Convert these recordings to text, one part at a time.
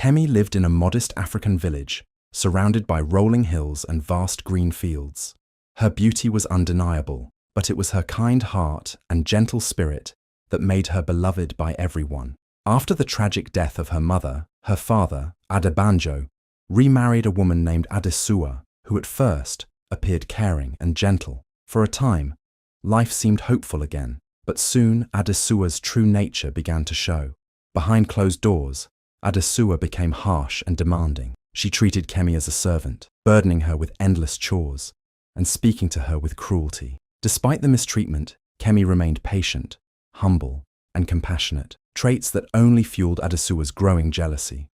Kemi lived in a modest African village, surrounded by rolling hills and vast green fields. Her beauty was undeniable, but it was her kind heart and gentle spirit that made her beloved by everyone. After the tragic death of her mother, her father, Adebanjo, remarried a woman named Adesua, who at first appeared caring and gentle. For a time, life seemed hopeful again, but soon Adesua's true nature began to show. Behind closed doors, Adesua became harsh and demanding. She treated Kemi as a servant, burdening her with endless chores and speaking to her with cruelty. Despite the mistreatment, Kemi remained patient, humble, and compassionate, traits that only fueled Adesua's growing jealousy.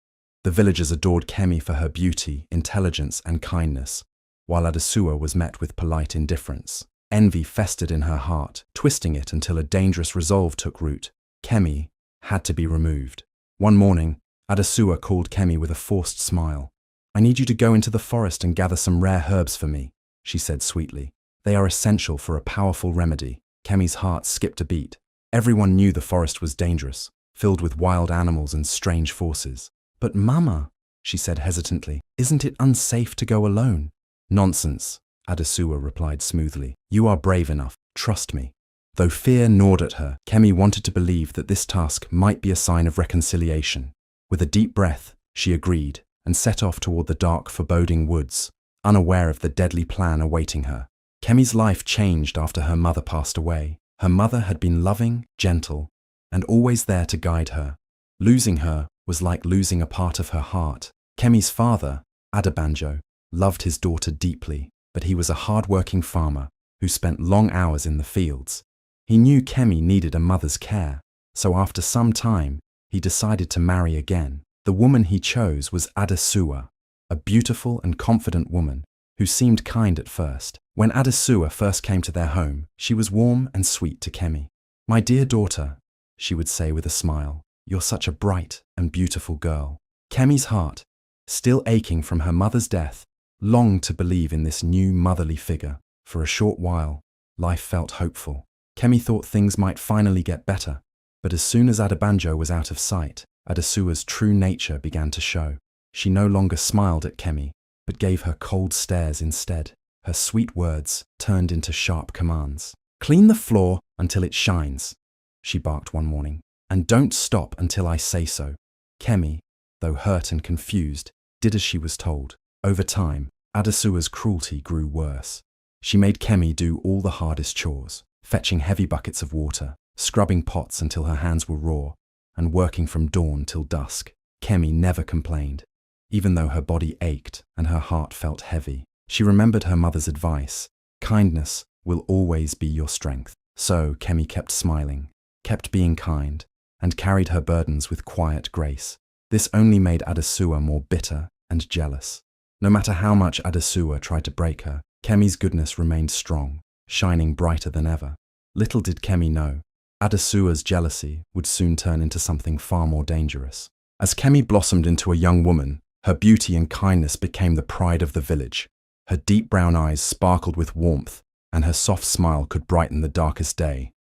The villagers adored Kemi for her beauty, intelligence, and kindness, while Adesua was met with polite indifference. Envy festered in her heart, twisting it until a dangerous resolve took root. Kemi had to be removed. One morning, Adesua called Kemi with a forced smile. "I need you to go into the forest and gather some rare herbs for me," she said sweetly. "They are essential for a powerful remedy." Kemi's heart skipped a beat. Everyone knew the forest was dangerous, filled with wild animals and strange forces. "But Mama," she said hesitantly, "isn't it unsafe to go alone?" "Nonsense," Adesua replied smoothly. "You are brave enough, trust me." Though fear gnawed at her, Kemi wanted to believe that this task might be a sign of reconciliation. With a deep breath, she agreed and set off toward the dark, foreboding woods, unaware of the deadly plan awaiting her. Kemi's life changed after her mother passed away. Her mother had been loving, gentle, and always there to guide her. Losing her was like losing a part of her heart. Kemi's father, Adebanjo, loved his daughter deeply, but he was a hard-working farmer who spent long hours in the fields. He knew Kemi needed a mother's care, so after some time, he decided to marry again. The woman he chose was Adesua, a beautiful and confident woman who seemed kind at first. When Adesua first came to their home, she was warm and sweet to Kemi. "My dear daughter," she would say with a smile, "you're such a bright and beautiful girl." Kemi's heart, still aching from her mother's death, longed to believe in this new motherly figure. For a short while, life felt hopeful. Kemi thought things might finally get better, but as soon as Adebanjo was out of sight, Adesua's true nature began to show. She no longer smiled at Kemi, but gave her cold stares instead. Her sweet words turned into sharp commands. "Clean the floor until it shines," she barked one morning, "and don't stop until I say so." Kemi, though hurt and confused, did as she was told. Over time, Adesua's cruelty grew worse. She made Kemi do all the hardest chores, fetching heavy buckets of water, scrubbing pots until her hands were raw, and working from dawn till dusk. Kemi never complained, even though her body ached and her heart felt heavy. She remembered her mother's advice: kindness will always be your strength. So Kemi kept smiling, kept being kind, and carried her burdens with quiet grace. This only made Adesua more bitter and jealous. No matter how much Adesua tried to break her, Kemi's goodness remained strong, shining brighter than ever. Little did Kemi know, Adesua's jealousy would soon turn into something far more dangerous. As Kemi blossomed into a young woman, her beauty and kindness became the pride of the village. Her deep brown eyes sparkled with warmth, and her soft smile could brighten the darkest day.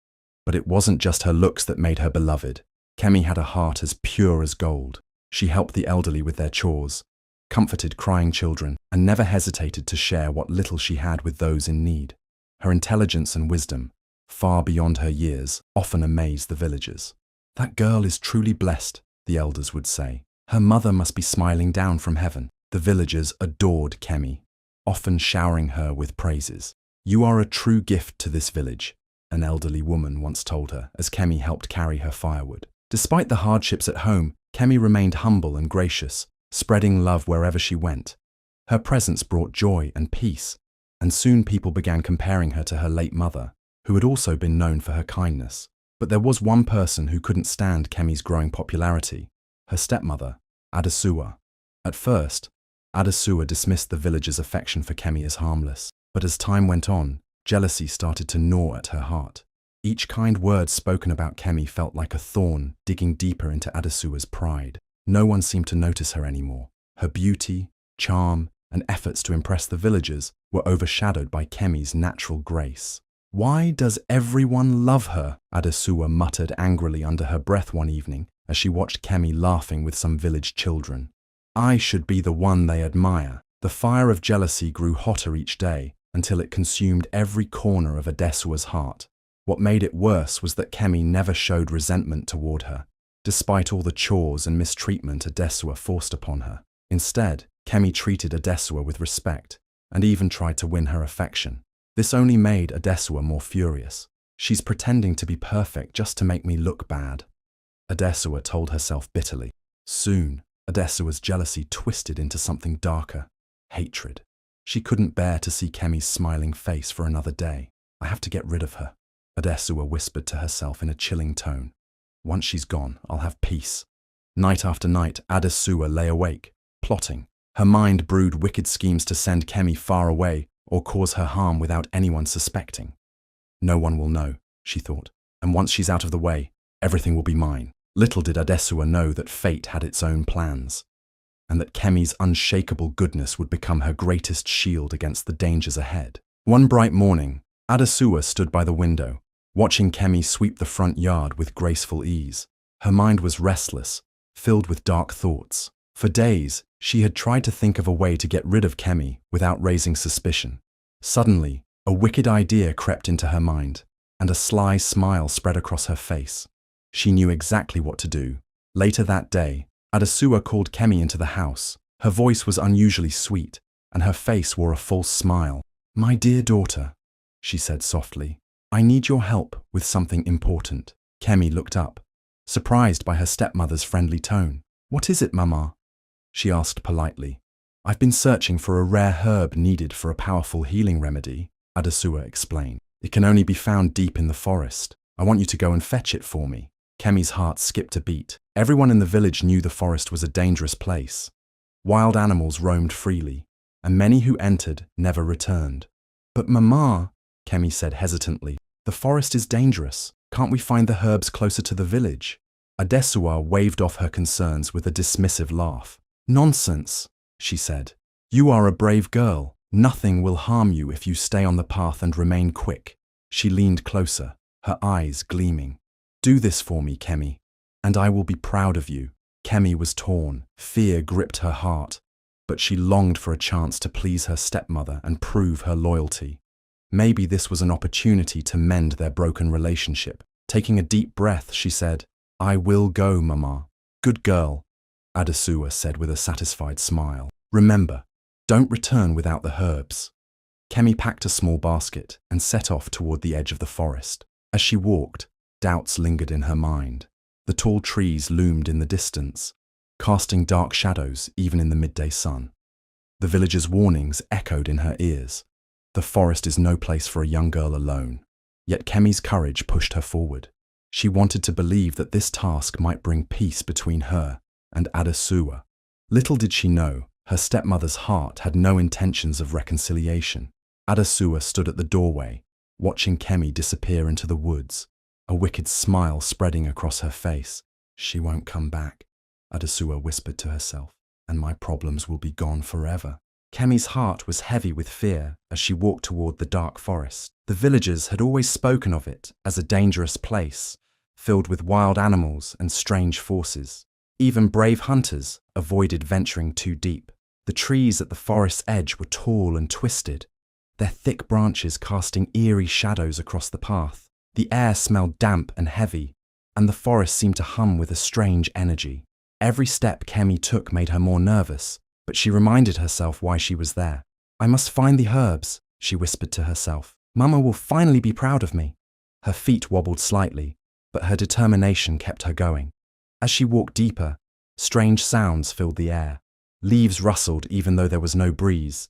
But it wasn't just her looks that made her beloved. Kemi had a heart as pure as gold. She helped the elderly with their chores, comforted crying children, and never hesitated to share what little she had with those in need. Her intelligence and wisdom, far beyond her years, often amazed the villagers. "That girl is truly blessed," the elders would say. "Her mother must be smiling down from heaven." The villagers adored Kemi, often showering her with praises. "You are a true gift to this village," an elderly woman once told her as Kemi helped carry her firewood. Despite the hardships at home, Kemi remained humble and gracious, spreading love wherever she went. Her presence brought joy and peace, and soon people began comparing her to her late mother, who had also been known for her kindness. But there was one person who couldn't stand Kemi's growing popularity: her stepmother, Adesua. At first, Adesua dismissed the villagers' affection for Kemi as harmless, but as time went on, jealousy started to gnaw at her heart. Each kind word spoken about Kemi felt like a thorn digging deeper into Adesua's pride. No one seemed to notice her anymore. Her beauty, charm, and efforts to impress the villagers were overshadowed by Kemi's natural grace. "Why does everyone love her?" Adesua muttered angrily under her breath one evening as she watched Kemi laughing with some village children. I should be the one they admire. The fire of jealousy grew hotter each day until it consumed every corner of Adesua's heart. What made it worse was that Kemi never showed resentment toward her, despite all the chores and mistreatment Adesua forced upon her. Instead, Kemi treated Adesua with respect and even tried to win her affection. This only made Adesua more furious. She's pretending to be perfect just to make me look bad, Adesua told herself bitterly. Soon, Adesua's jealousy twisted into something darker, hatred. She couldn't bear to see Kemi's smiling face for another day. I have to get rid of her, Adesua whispered to herself in a chilling tone. Once she's gone, I'll have peace. Night after night, Adesua lay awake, plotting. Her mind brewed wicked schemes to send Kemi far away or cause her harm without anyone suspecting. No one will know, she thought, and once she's out of the way, everything will be mine. Little did Adesua know that fate had its own plans, and that Kemi's unshakable goodness would become her greatest shield against the dangers ahead. One bright morning, Adesua stood by the window, watching Kemi sweep the front yard with graceful ease. Her mind was restless, filled with dark thoughts. For days, she had tried to think of a way to get rid of Kemi without raising suspicion. Suddenly, a wicked idea crept into her mind, and a sly smile spread across her face. She knew exactly what to do. Later that day, Adesua called Kemi into the house. Her voice was unusually sweet, and her face wore a false smile. "My dear daughter," she said softly, "I need your help with something important." Kemi looked up, surprised by her stepmother's friendly tone. "What is it, Mama?" she asked politely. "I've been searching for a rare herb needed for a powerful healing remedy," Adesua explained. "It can only be found deep in the forest. I want you to go and fetch it for me." Kemi's heart skipped a beat. Everyone in the village knew the forest was a dangerous place. Wild animals roamed freely, and many who entered never returned. "But Mama," Kemi said hesitantly, "the forest is dangerous. Can't we find the herbs closer to the village?" Adesua waved off her concerns with a dismissive laugh. "Nonsense," she said. "You are a brave girl. Nothing will harm you if you stay on the path and remain quick." She leaned closer, her eyes gleaming. "Do this for me, Kemi, and I will be proud of you." Kemi was torn. Fear gripped her heart, but she longed for a chance to please her stepmother and prove her loyalty. Maybe this was an opportunity to mend their broken relationship. Taking a deep breath, she said, "I will go, Mama." "Good girl," Adesua said with a satisfied smile. "Remember, don't return without the herbs." Kemi packed a small basket and set off toward the edge of the forest. As she walked, doubts lingered in her mind. The tall trees loomed in the distance, casting dark shadows even in the midday sun. The villagers' warnings echoed in her ears. The forest is no place for a young girl alone. Yet Kemi's courage pushed her forward. She wanted to believe that this task might bring peace between her and Adesua. Little did she know, her stepmother's heart had no intentions of reconciliation. Adesua stood at the doorway, watching Kemi disappear into the woods, a wicked smile spreading across her face. "She won't come back," Adesua whispered to herself, "and my problems will be gone forever." Kemi's heart was heavy with fear as she walked toward the dark forest. The villagers had always spoken of it as a dangerous place, filled with wild animals and strange forces. Even brave hunters avoided venturing too deep. The trees at the forest's edge were tall and twisted, their thick branches casting eerie shadows across the path. The air smelled damp and heavy, and the forest seemed to hum with a strange energy. Every step Kemi took made her more nervous, but she reminded herself why she was there. "I must find the herbs," she whispered to herself. "Mama will finally be proud of me." Her feet wobbled slightly, but her determination kept her going. As she walked deeper, strange sounds filled the air. Leaves rustled even though there was no breeze.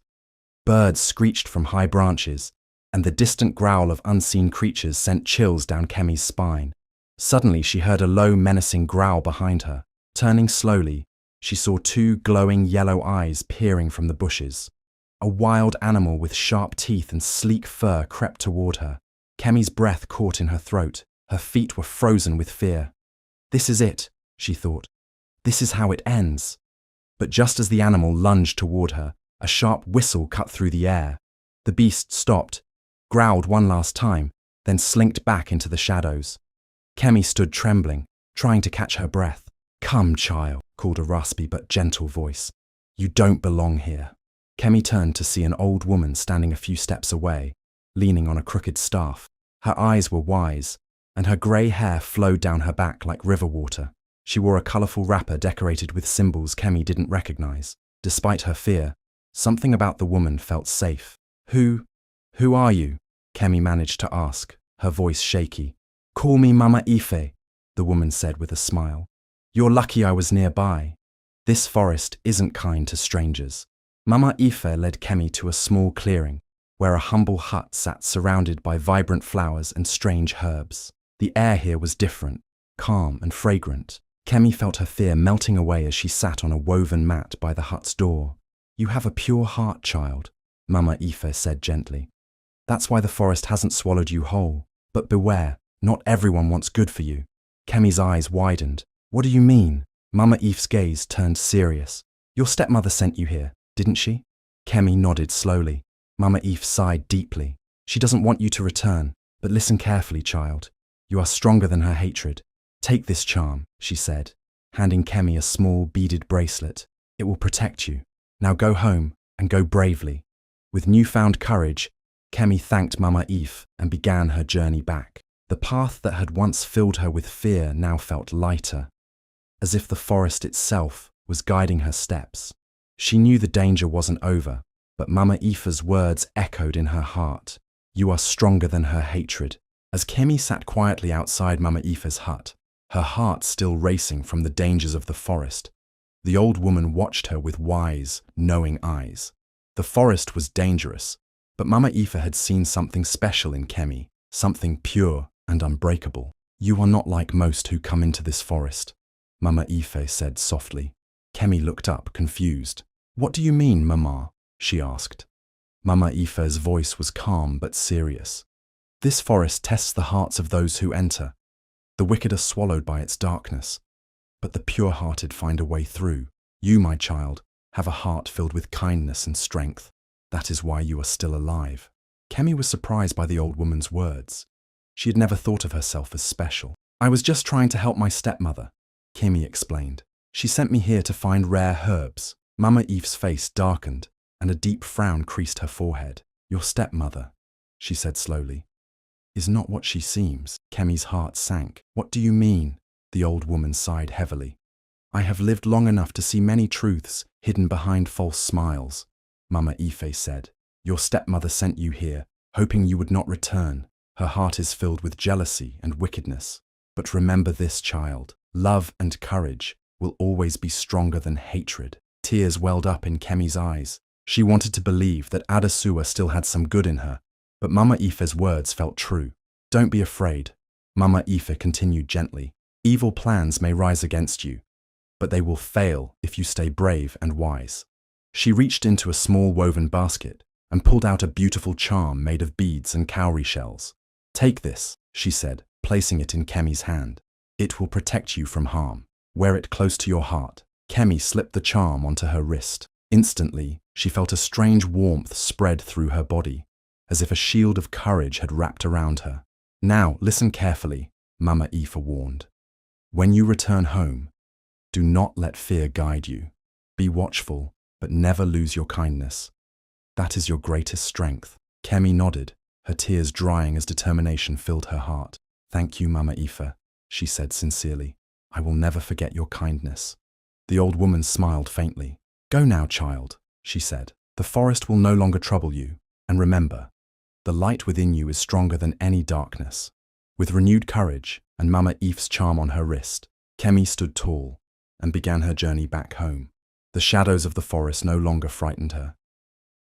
Birds screeched from high branches, and the distant growl of unseen creatures sent chills down Kemi's spine. Suddenly she heard a low, menacing growl behind her. Turning slowly, she saw two glowing yellow eyes peering from the bushes. A wild animal with sharp teeth and sleek fur crept toward her. Kemi's breath caught in her throat. Her feet were frozen with fear. "This is it," she thought. "This is how it ends." But just as the animal lunged toward her, a sharp whistle cut through the air. The beast stopped, growled one last time, then slinked back into the shadows. Kemi stood trembling, trying to catch her breath. "Come, child," called a raspy but gentle voice. You don't belong here. Kemi turned to see an old woman standing a few steps away, leaning on a crooked staff. Her eyes were wise, and her grey hair flowed down her back like river water. She wore a colourful wrapper decorated with symbols Kemi didn't recognise. Despite her fear, something about the woman felt safe. Who are you? Kemi managed to ask, her voice shaky. Call me Mama Ife, the woman said with a smile. You're lucky I was nearby. This forest isn't kind to strangers. Mama Ife led Kemi to a small clearing, where a humble hut sat surrounded by vibrant flowers and strange herbs. The air here was different, calm and fragrant. Kemi felt her fear melting away as she sat on a woven mat by the hut's door. You have a pure heart, child, Mama Ife said gently. That's why the forest hasn't swallowed you whole. But beware, not everyone wants good for you. Kemi's eyes widened. What do you mean? Mama Ife's gaze turned serious. Your stepmother sent you here, didn't she? Kemi nodded slowly. Mama Ife sighed deeply. She doesn't want you to return, but listen carefully, child. You are stronger than her hatred. Take this charm, she said, handing Kemi a small beaded bracelet. It will protect you. Now go home and go bravely. With newfound courage, Kemi thanked Mama Ife and began her journey back. The path that had once filled her with fear now felt lighter, as if the forest itself was guiding her steps. She knew the danger wasn't over, but Mama Ife's words echoed in her heart. You are stronger than her hatred. As Kemi sat quietly outside Mama Ife's hut, her heart still racing from the dangers of the forest, the old woman watched her with wise, knowing eyes. The forest was dangerous, but Mama Ife had seen something special in Kemi, something pure and unbreakable. You are not like most who come into this forest, Mama Ife said softly. Kemi looked up, confused. What do you mean, Mama? She asked. Mama Ife's voice was calm but serious. This forest tests the hearts of those who enter. The wicked are swallowed by its darkness, but the pure-hearted find a way through. You, my child, have a heart filled with kindness and strength. That is why you are still alive. Kemi was surprised by the old woman's words. She had never thought of herself as special. I was just trying to help my stepmother, Kemi explained. She sent me here to find rare herbs. Mama Ife's face darkened, and a deep frown creased her forehead. Your stepmother, she said slowly, is not what she seems. Kemi's heart sank. What do you mean? The old woman sighed heavily. I have lived long enough to see many truths hidden behind false smiles, Mama Ife said. Your stepmother sent you here, hoping you would not return. Her heart is filled with jealousy and wickedness. But remember this, child. Love and courage will always be stronger than hatred. Tears welled up in Kemi's eyes. She wanted to believe that Adesua still had some good in her, but Mama Ife's words felt true. Don't be afraid, Mama Ife continued gently. Evil plans may rise against you, but they will fail if you stay brave and wise. She reached into a small woven basket and pulled out a beautiful charm made of beads and cowrie shells. Take this, she said, placing it in Kemi's hand. It will protect you from harm. Wear it close to your heart. Kemi slipped the charm onto her wrist. Instantly, she felt a strange warmth spread through her body, as if a shield of courage had wrapped around her. Now, listen carefully, Mama Ife warned. When you return home, do not let fear guide you. Be watchful, but never lose your kindness. That is your greatest strength. Kemi nodded, her tears drying as determination filled her heart. Thank you, Mama Ife, she said sincerely. I will never forget your kindness. The old woman smiled faintly. Go now, child, she said. The forest will no longer trouble you. And remember, the light within you is stronger than any darkness. With renewed courage and Mama Ife's charm on her wrist, Kemi stood tall and began her journey back home. The shadows of the forest no longer frightened her.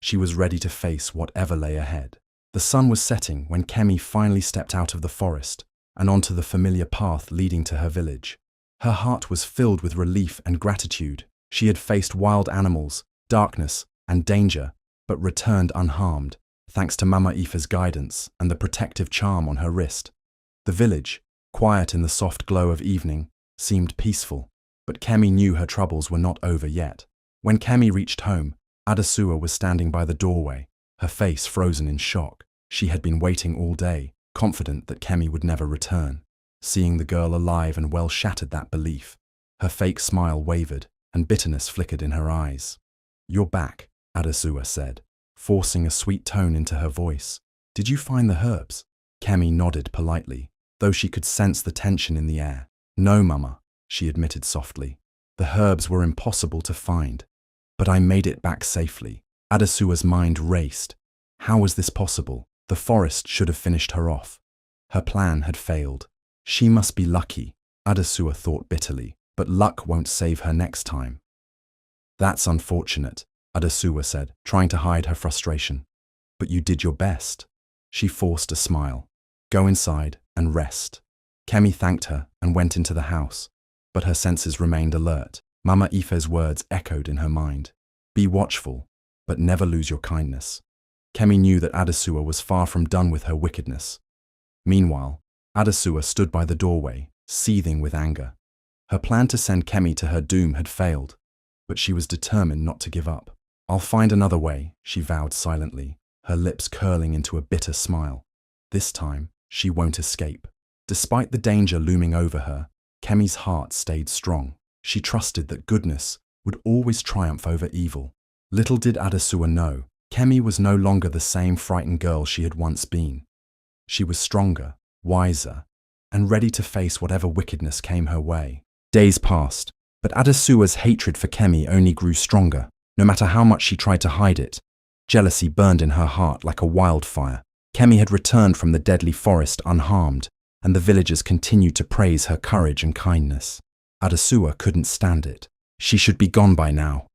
She was ready to face whatever lay ahead. The sun was setting when Kemi finally stepped out of the forest and onto the familiar path leading to her village. Her heart was filled with relief and gratitude. She had faced wild animals, darkness, and danger, but returned unharmed, thanks to Mama Ife's guidance and the protective charm on her wrist. The village, quiet in the soft glow of evening, seemed peaceful, but Kemi knew her troubles were not over yet. When Kemi reached home, Adesua was standing by the doorway, her face frozen in shock. She had been waiting all day, confident that Kemi would never return. Seeing the girl alive and well shattered that belief. Her fake smile wavered, and bitterness flickered in her eyes. "You're back," Adesua said, forcing a sweet tone into her voice. "Did you find the herbs?" Kemi nodded politely, though she could sense the tension in the air. "No, Mama," she admitted softly. "The herbs were impossible to find. But I made it back safely." Adesua's mind raced. How was this possible? The forest should have finished her off. Her plan had failed. She must be lucky, Adesua thought bitterly, but luck won't save her next time. "That's unfortunate," Adesua said, trying to hide her frustration. "But you did your best." She forced a smile. "Go inside and rest." Kemi thanked her and went into the house, but her senses remained alert. Mama Ife's words echoed in her mind. "Be watchful, but never lose your kindness." Kemi knew that Adesua was far from done with her wickedness. Meanwhile, Adesua stood by the doorway, seething with anger. Her plan to send Kemi to her doom had failed, but she was determined not to give up. "I'll find another way," she vowed silently, her lips curling into a bitter smile. This time, she won't escape. Despite the danger looming over her, Kemi's heart stayed strong. She trusted that goodness would always triumph over evil. Little did Adesua know, Kemi was no longer the same frightened girl she had once been. She was stronger, wiser, and ready to face whatever wickedness came her way. Days passed, but Adesua's hatred for Kemi only grew stronger. No matter how much she tried to hide it, jealousy burned in her heart like a wildfire. Kemi had returned from the deadly forest unharmed, and the villagers continued to praise her courage and kindness. Adesua couldn't stand it. She should be gone by now.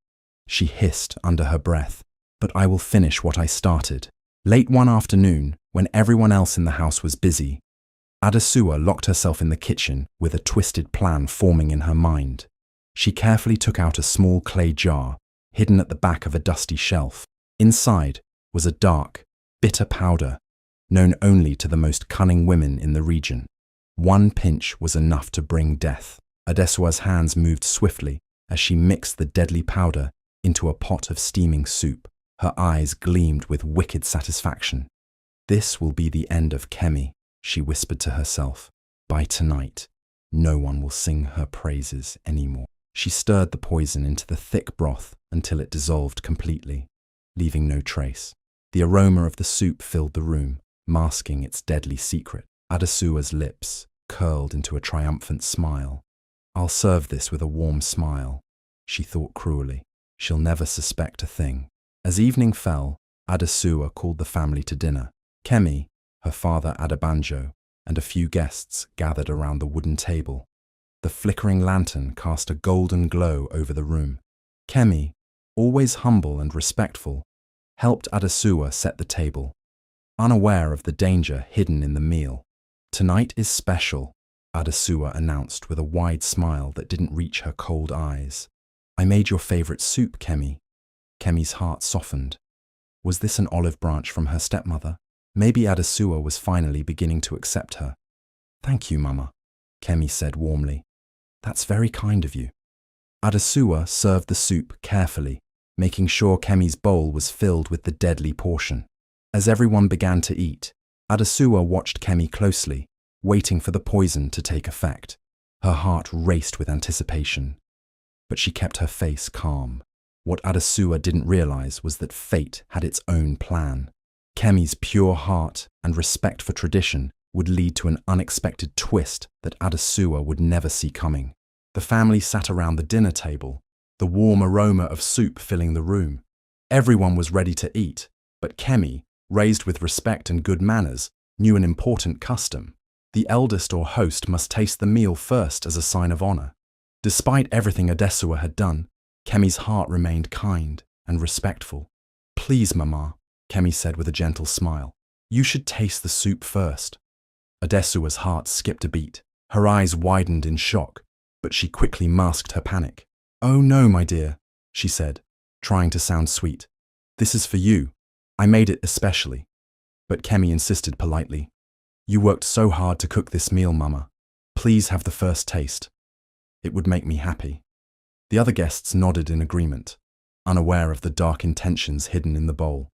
She hissed under her breath, "But I will finish what I started." Late one afternoon, when everyone else in the house was busy, Adesua locked herself in the kitchen with a twisted plan forming in her mind. She carefully took out a small clay jar, hidden at the back of a dusty shelf. Inside was a dark, bitter powder, known only to the most cunning women in the region. One pinch was enough to bring death. Adesua's hands moved swiftly as she mixed the deadly powder into a pot of steaming soup. Her eyes gleamed with wicked satisfaction. "This will be the end of Kemi," she whispered to herself. "By tonight, no one will sing her praises anymore." She stirred the poison into the thick broth until it dissolved completely, leaving no trace. The aroma of the soup filled the room, masking its deadly secret. Adesua's lips curled into a triumphant smile. "I'll serve this with a warm smile," she thought cruelly. "She'll never suspect a thing." As evening fell, Adesua called the family to dinner. Kemi, her father Adebanjo, and a few guests gathered around the wooden table. The flickering lantern cast a golden glow over the room. Kemi, always humble and respectful, helped Adesua set the table, unaware of the danger hidden in the meal. "Tonight is special," Adesua announced with a wide smile that didn't reach her cold eyes. "I made your favorite soup, Kemi." Kemi's heart softened. Was this an olive branch from her stepmother? Maybe Adesua was finally beginning to accept her. "Thank you, Mama," Kemi said warmly. "That's very kind of you." Adesua served the soup carefully, making sure Kemi's bowl was filled with the deadly portion. As everyone began to eat, Adesua watched Kemi closely, waiting for the poison to take effect. Her heart raced with anticipation, but she kept her face calm. What Adesua didn't realize was that fate had its own plan. Kemi's pure heart and respect for tradition would lead to an unexpected twist that Adesua would never see coming. The family sat around the dinner table, the warm aroma of soup filling the room. Everyone was ready to eat, but Kemi, raised with respect and good manners, knew an important custom. The eldest or host must taste the meal first as a sign of honor. Despite everything Adesua had done, Kemi's heart remained kind and respectful. "Please, Mama," Kemi said with a gentle smile. "You should taste the soup first." Adesua's heart skipped a beat. Her eyes widened in shock, but she quickly masked her panic. "Oh no, my dear," she said, trying to sound sweet. "This is for you. I made it especially." But Kemi insisted politely. "You worked so hard to cook this meal, Mama. Please have the first taste. It would make me happy." The other guests nodded in agreement, unaware of the dark intentions hidden in the bowl.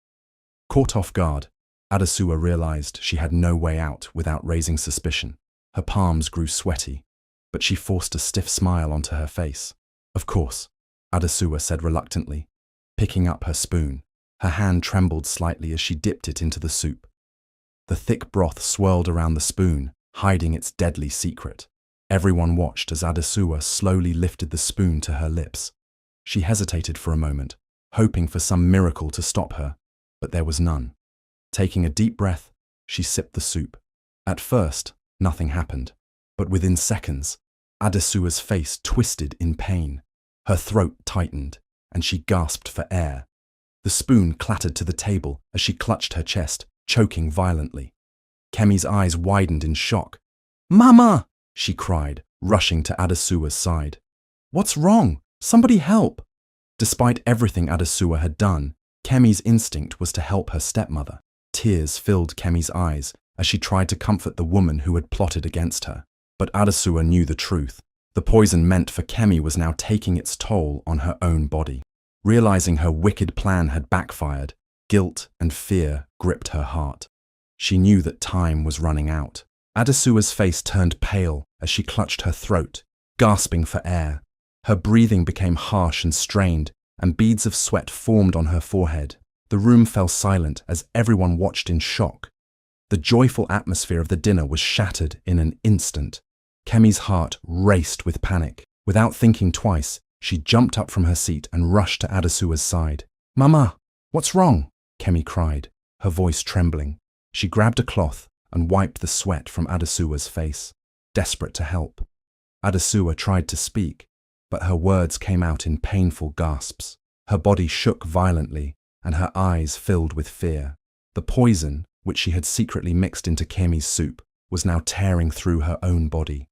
Caught off guard, Adesua realized she had no way out without raising suspicion. Her palms grew sweaty. but she forced a stiff smile onto her face. "Of course," Adesua said reluctantly, picking up her spoon. Her hand trembled slightly as she dipped it into the soup. The thick broth swirled around the spoon, hiding its deadly secret. Everyone watched as Adesua slowly lifted the spoon to her lips. She hesitated for a moment, hoping for some miracle to stop her, but there was none. Taking a deep breath, she sipped the soup. At first, nothing happened, but within seconds, Adesua's face twisted in pain. Her throat tightened, and she gasped for air. The spoon clattered to the table as she clutched her chest, choking violently. Kemi's eyes widened in shock. "Mama!" she cried, rushing to Adesua's side. "What's wrong? Somebody help!" Despite everything Adesua had done, Kemi's instinct was to help her stepmother. Tears filled Kemi's eyes as she tried to comfort the woman who had plotted against her. But Adesua knew the truth. The poison meant for Kemi was now taking its toll on her own body. Realizing her wicked plan had backfired, guilt and fear gripped her heart. She knew that time was running out. Adesua's face turned pale as she clutched her throat, gasping for air. Her breathing became harsh and strained, and beads of sweat formed on her forehead. The room fell silent as everyone watched in shock. The joyful atmosphere of the dinner was shattered in an instant. Kemi's heart raced with panic. Without thinking twice, she jumped up from her seat and rushed to Adesua's side. "Mama, what's wrong?" Kemi cried, her voice trembling. She grabbed a cloth and wiped the sweat from Adesua's face, desperate to help. Adesua tried to speak, but her words came out in painful gasps. Her body shook violently, and her eyes filled with fear. The poison, which she had secretly mixed into Kemi's soup, was now tearing through her own body.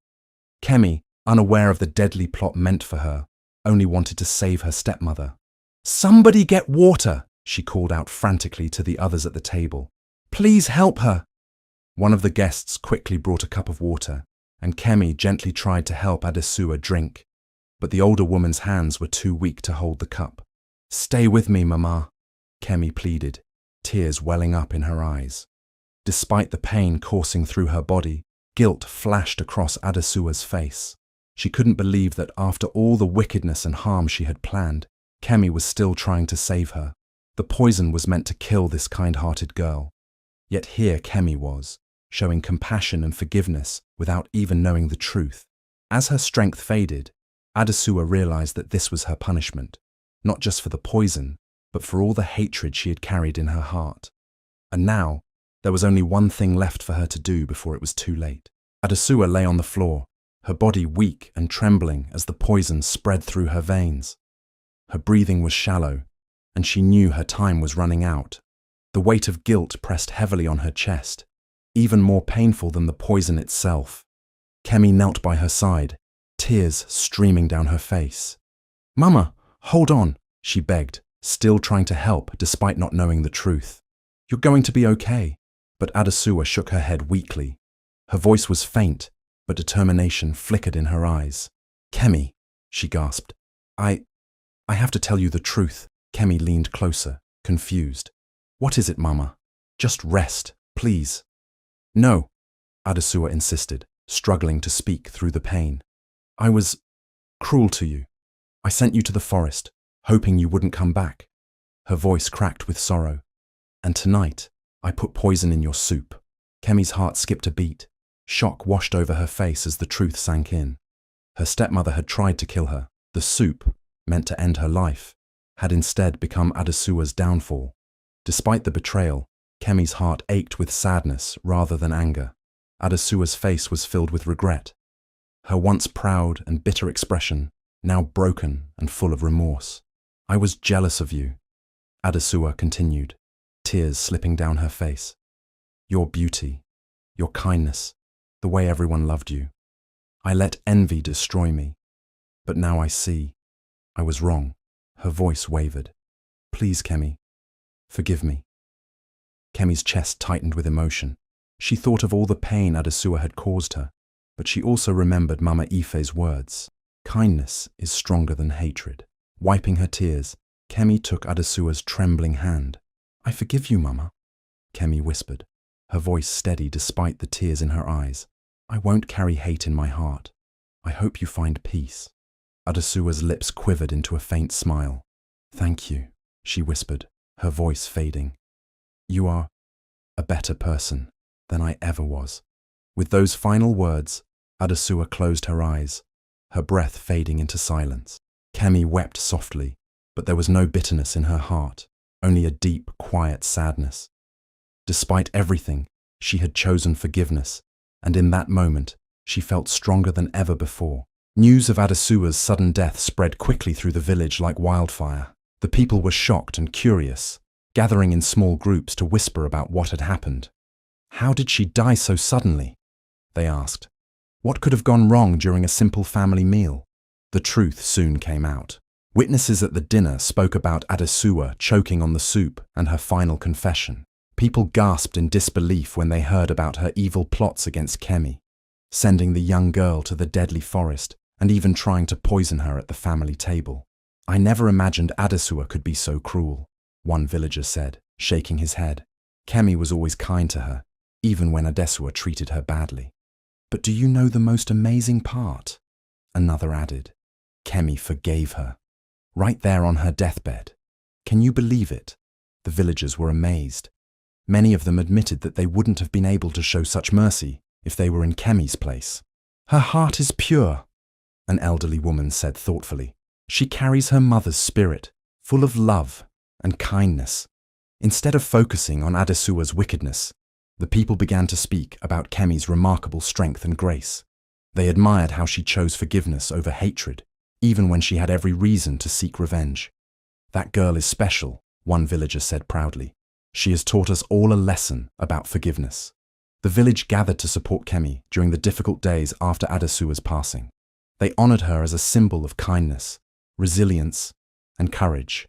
Kemi, unaware of the deadly plot meant for her, only wanted to save her stepmother. "Somebody get water!" she called out frantically to the others at the table. "Please help her!" One of the guests quickly brought a cup of water, and Kemi gently tried to help Adesua drink. But the older woman's hands were too weak to hold the cup. "Stay with me, Mama," Kemi pleaded, tears welling up in her eyes. Despite the pain coursing through her body, guilt flashed across Adesua's face. She couldn't believe that after all the wickedness and harm she had planned, Kemi was still trying to save her. The poison was meant to kill this kind-hearted girl. Yet here Kemi was, showing compassion and forgiveness without even knowing the truth. As her strength faded, Adesua realized that this was her punishment, not just for the poison, but for all the hatred she had carried in her heart. And now, there was only one thing left for her to do before it was too late. Adesua lay on the floor, her body weak and trembling as the poison spread through her veins. Her breathing was shallow, and she knew her time was running out. The weight of guilt pressed heavily on her chest, even more painful than the poison itself. Kemi knelt by her side, tears streaming down her face. "Mama, hold on," she begged, still trying to help despite not knowing the truth. "You're going to be okay." But Adesua shook her head weakly. Her voice was faint, but determination flickered in her eyes. "Kemi," she gasped. I have to tell you the truth." Kemi leaned closer, confused. "What is it, Mama? Just rest, please." "No," Adesua insisted, struggling to speak through the pain. "I was cruel to you. I sent you to the forest, hoping you wouldn't come back." Her voice cracked with sorrow. "And tonight, I put poison in your soup." Kemi's heart skipped a beat. Shock washed over her face as the truth sank in. Her stepmother had tried to kill her. The soup, meant to end her life, had instead become Adesua's downfall. Despite the betrayal, Kemi's heart ached with sadness rather than anger. Adesua's face was filled with regret. Her once proud and bitter expression, now broken and full of remorse. "I was jealous of you," Adesua continued, tears slipping down her face. "Your beauty, your kindness, the way everyone loved you. I let envy destroy me. But now I see, I was wrong." Her voice wavered. "Please, Kemi, forgive me." Kemi's chest tightened with emotion. She thought of all the pain Adesua had caused her, but she also remembered Mama Ife's words. Kindness is stronger than hatred. Wiping her tears, Kemi took Adesua's trembling hand. "I forgive you, Mama," Kemi whispered, her voice steady despite the tears in her eyes. "I won't carry hate in my heart. I hope you find peace. Adesuwa's lips quivered into a faint smile. Thank you, she whispered, her voice fading. You are a better person than I ever was. With those final words, Adesuwa closed her eyes, her breath fading into silence. Kemi wept softly, but there was no bitterness in her heart, only a deep, quiet sadness. Despite everything, she had chosen forgiveness, and in that moment, she felt stronger than ever before. News of Adesuwa's sudden death spread quickly through the village like wildfire. The people were shocked and curious, gathering in small groups to whisper about what had happened. How did she die so suddenly? They asked. What could have gone wrong during a simple family meal? The truth soon came out. Witnesses at the dinner spoke about Adesuwa choking on the soup and her final confession. People gasped in disbelief when they heard about her evil plots against Kemi, sending the young girl to the deadly forest and even trying to poison her at the family table. I never imagined Adesuwa could be so cruel, one villager said, shaking his head. Kemi was always kind to her, even when Adesuwa treated her badly. But do you know the most amazing part? Another added. Kemi forgave her, right there on her deathbed. Can you believe it? The villagers were amazed. Many of them admitted that they wouldn't have been able to show such mercy if they were in Kemi's place. Her heart is pure, an elderly woman said thoughtfully. She carries her mother's spirit, full of love and kindness. Instead of focusing on Adesuwa's wickedness, the people began to speak about Kemi's remarkable strength and grace. They admired how she chose forgiveness over hatred, even when she had every reason to seek revenge. That girl is special, one villager said proudly. She has taught us all a lesson about forgiveness. The village gathered to support Kemi during the difficult days after Adesuwa's passing. They honored her as a symbol of kindness, resilience, and courage.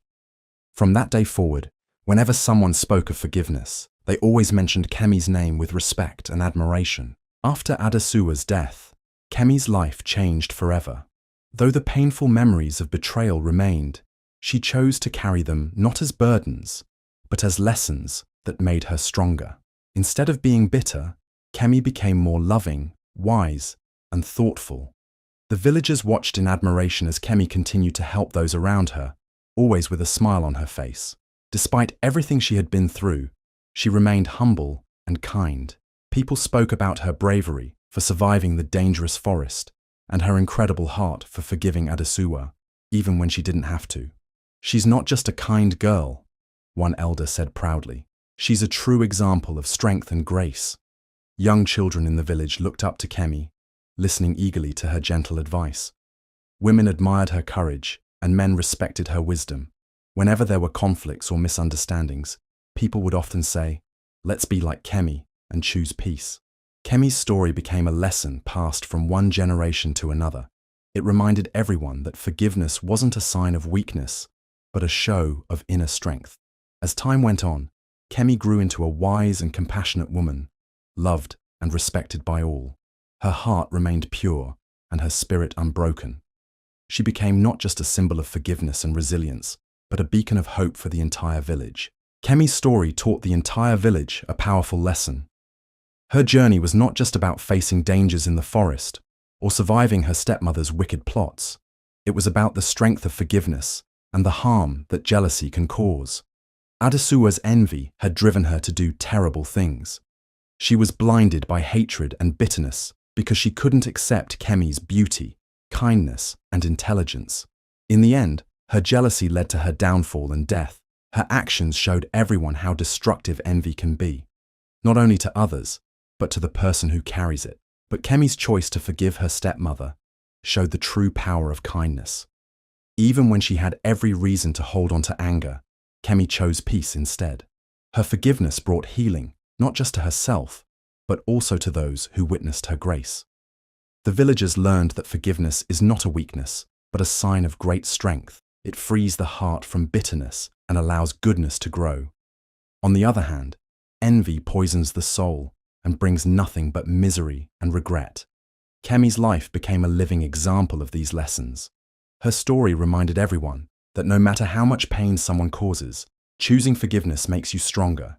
From that day forward, whenever someone spoke of forgiveness, they always mentioned Kemi's name with respect and admiration. After Adesuwa's death, Kemi's life changed forever. Though the painful memories of betrayal remained, she chose to carry them not as burdens, but as lessons that made her stronger. Instead of being bitter, Kemi became more loving, wise, and thoughtful. The villagers watched in admiration as Kemi continued to help those around her, always with a smile on her face. Despite everything she had been through, she remained humble and kind. People spoke about her bravery for surviving the dangerous forest and her incredible heart for forgiving Adesuwa, even when she didn't have to. She's not just a kind girl, one elder said proudly. She's a true example of strength and grace. Young children in the village looked up to Kemi, listening eagerly to her gentle advice. Women admired her courage, and men respected her wisdom. Whenever there were conflicts or misunderstandings, people would often say, "Let's be like Kemi and choose peace." Kemi's story became a lesson passed from one generation to another. It reminded everyone that forgiveness wasn't a sign of weakness, but a show of inner strength. As time went on, Kemi grew into a wise and compassionate woman, loved and respected by all. Her heart remained pure and her spirit unbroken. She became not just a symbol of forgiveness and resilience, but a beacon of hope for the entire village. Kemi's story taught the entire village a powerful lesson. Her journey was not just about facing dangers in the forest or surviving her stepmother's wicked plots. It was about the strength of forgiveness and the harm that jealousy can cause. Adesuwa's envy had driven her to do terrible things. She was blinded by hatred and bitterness because she couldn't accept Kemi's beauty, kindness, and intelligence. In the end, her jealousy led to her downfall and death. Her actions showed everyone how destructive envy can be, not only to others, but to the person who carries it. But Kemi's choice to forgive her stepmother showed the true power of kindness. Even when she had every reason to hold on to anger, Kemi chose peace instead. Her forgiveness brought healing, not just to herself, but also to those who witnessed her grace. The villagers learned that forgiveness is not a weakness, but a sign of great strength. It frees the heart from bitterness and allows goodness to grow. On the other hand, envy poisons the soul and brings nothing but misery and regret. Kemi's life became a living example of these lessons. Her story reminded everyone that no matter how much pain someone causes, choosing forgiveness makes you stronger,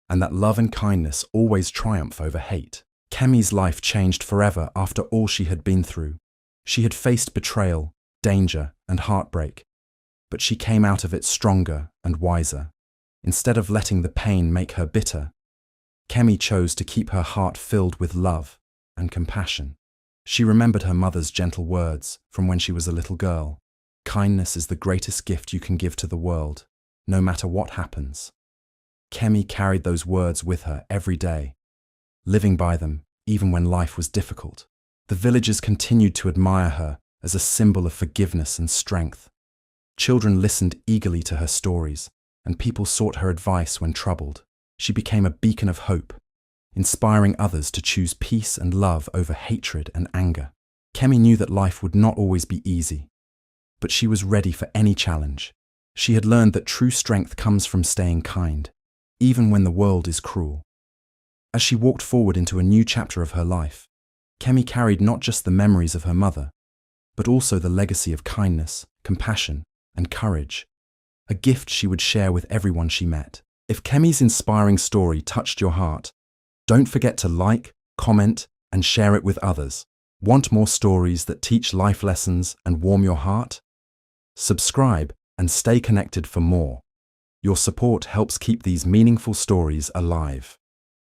and that love and kindness always triumph over hate. Kemi's life changed forever after all she had been through. She had faced betrayal, danger, and heartbreak, but she came out of it stronger and wiser. Instead of letting the pain make her bitter, Kemi chose to keep her heart filled with love and compassion. She remembered her mother's gentle words from when she was a little girl. Kindness is the greatest gift you can give to the world, no matter what happens. Kemi carried those words with her every day, living by them even when life was difficult. The villagers continued to admire her as a symbol of forgiveness and strength. Children listened eagerly to her stories, and people sought her advice when troubled. She became a beacon of hope, inspiring others to choose peace and love over hatred and anger. Kemi knew that life would not always be easy, but she was ready for any challenge. She had learned that true strength comes from staying kind, even when the world is cruel. As she walked forward into a new chapter of her life, Kemi carried not just the memories of her mother, but also the legacy of kindness, compassion, and courage, a gift she would share with everyone she met. If Kemi's inspiring story touched your heart, don't forget to like, comment, and share it with others. Want more stories that teach life lessons and warm your heart? Subscribe and stay connected for more. Your support helps keep these meaningful stories alive.